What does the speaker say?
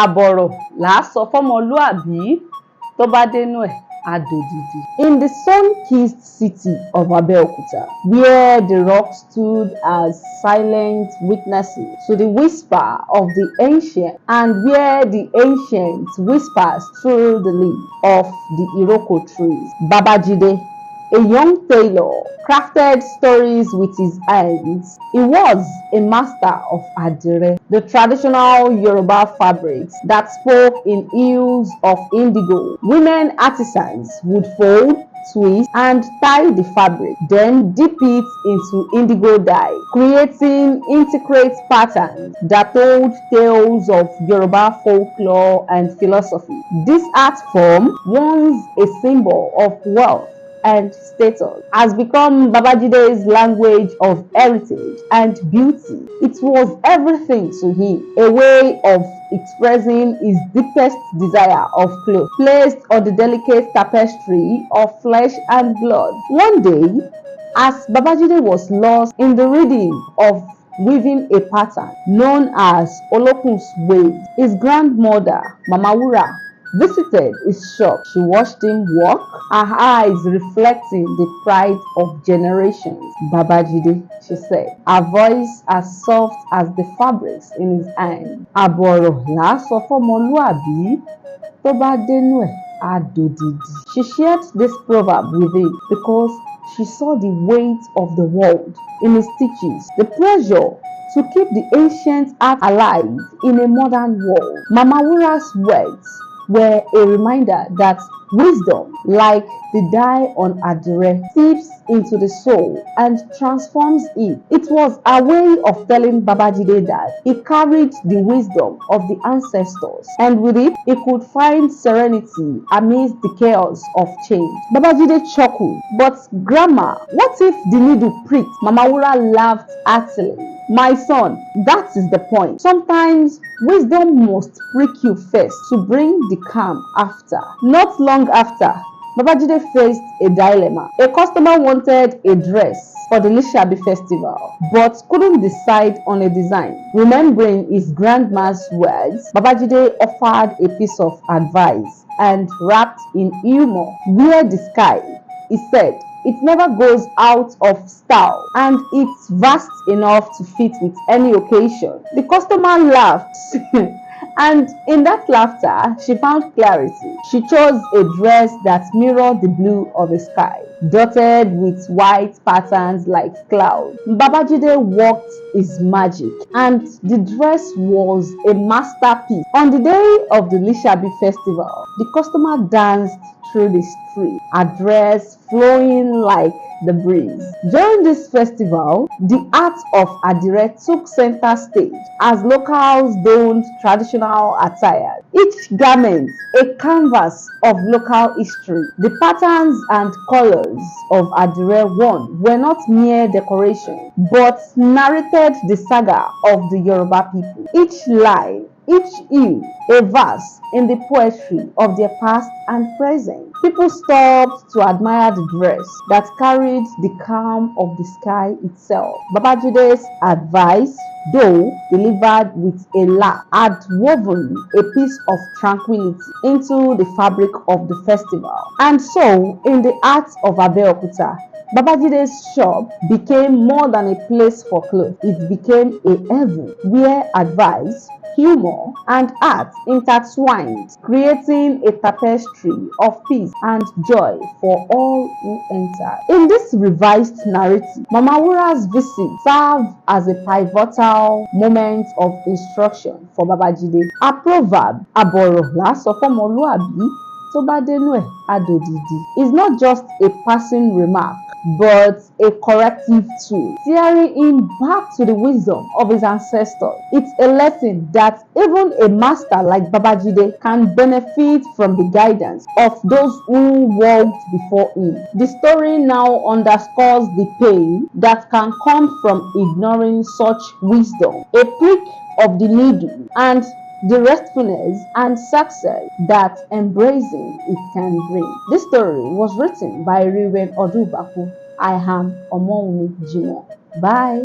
Àbọ̀rọ̀ làá sọ fọ́mọlúàbí, tó bá dénú ẹ̀ á dòdìdì. In the sun-kissed city of Abeokuta, where the rocks stood as silent witnesses to the whisper of the ancient, and where the ancient whispers through the leaves of the Iroko trees, Babajide, a young tailor, crafted stories with his hands. He was a master of adire, the traditional Yoruba fabrics that spoke in hues of indigo. Women artisans would fold, twist, and tie the fabric, then dip it into indigo dye, creating intricate patterns that told tales of Yoruba folklore and philosophy. This art form, once a symbol of wealth and status, has become Babajide's language of heritage and beauty. It was everything to him, a way of expressing his deepest desire of clothes, placed on the delicate tapestry of flesh and blood. One day, as Babajide was lost in the reading of weaving a pattern known as Olokun's Wave, his grandmother, Mama Wura, visited his shop. She watched him work, her eyes reflecting the pride of generations. Babajide, she said, her voice as soft as the fabrics in his hand. Àbọ̀rọ̀ làá sọ fọ́mọlúàbí, tó bá dénú ẹ̀ á dòdìdì. She shared this proverb with him because she saw the weight of the world in his stitches, the pressure to keep the ancient art alive in a modern world. Mama Wura's words were a reminder that wisdom, like the dye on adire, seeps into the soul and transforms it. It was a way of telling Babajide that he carried the wisdom of the ancestors, and with it, he could find serenity amidst the chaos of change. Babajide chuckled, but Grandma, what if the needle pricked? Mama Wura laughed heartily. My son, that is the point. Sometimes wisdom must prick you first to bring the calm after. Not long after, Babajide faced a dilemma. A customer wanted a dress for the lúwàbí festival but couldn't decide on a design. Remembering his grandma's words, Babajide offered a piece of advice and wrapped in humor. Wear the sky, he said. It never goes out of style and it's vast enough to fit with any occasion. The customer laughed and in that laughter, she found clarity. She chose a dress that mirrored the blue of the sky, dotted with white patterns like clouds. Babajide worked his magic and the dress was a masterpiece. On the day of the lúwàbí festival, the customer danced through the street, her dress flowing like the breeze. During this festival, the art of adire took center stage as locals donned traditional attire, each garment a canvas of local history. The patterns and colors of adire worn were not mere decoration, but narrated the saga of the Yoruba people. Each line, each hue, a verse in the poetry of their past and present. People stopped to admire the dress that carried the calm of the sky itself. Babajide's advice, though delivered with a laugh, had woven a piece of tranquility into the fabric of the festival. And so, in the art of Abeokuta, Babajide's shop became more than a place for clothes. It became a heaven where advice, humor, and art intertwined, creating a tapestry of peace and joy for all who enter. In this revised narrative, Mama Wura's visit served as a pivotal moment of instruction for Babajide. A proverb, "Àbọ̀rọ̀ làá sọ fọ́mọlúàbí, tó bá dénú ẹ̀ á dòdìdì," is not just a passing remark, but a corrective tool, steering him back to the wisdom of his ancestors. It's a lesson that even a master like Babajide can benefit from the guidance of those who walked before him. The story now underscores the pain that can come from ignoring such wisdom, a prick of the needle, and the restfulness and success that embracing it can bring. This story was written by Reverend Odubaku. I am Omowumi Jimo. Bye.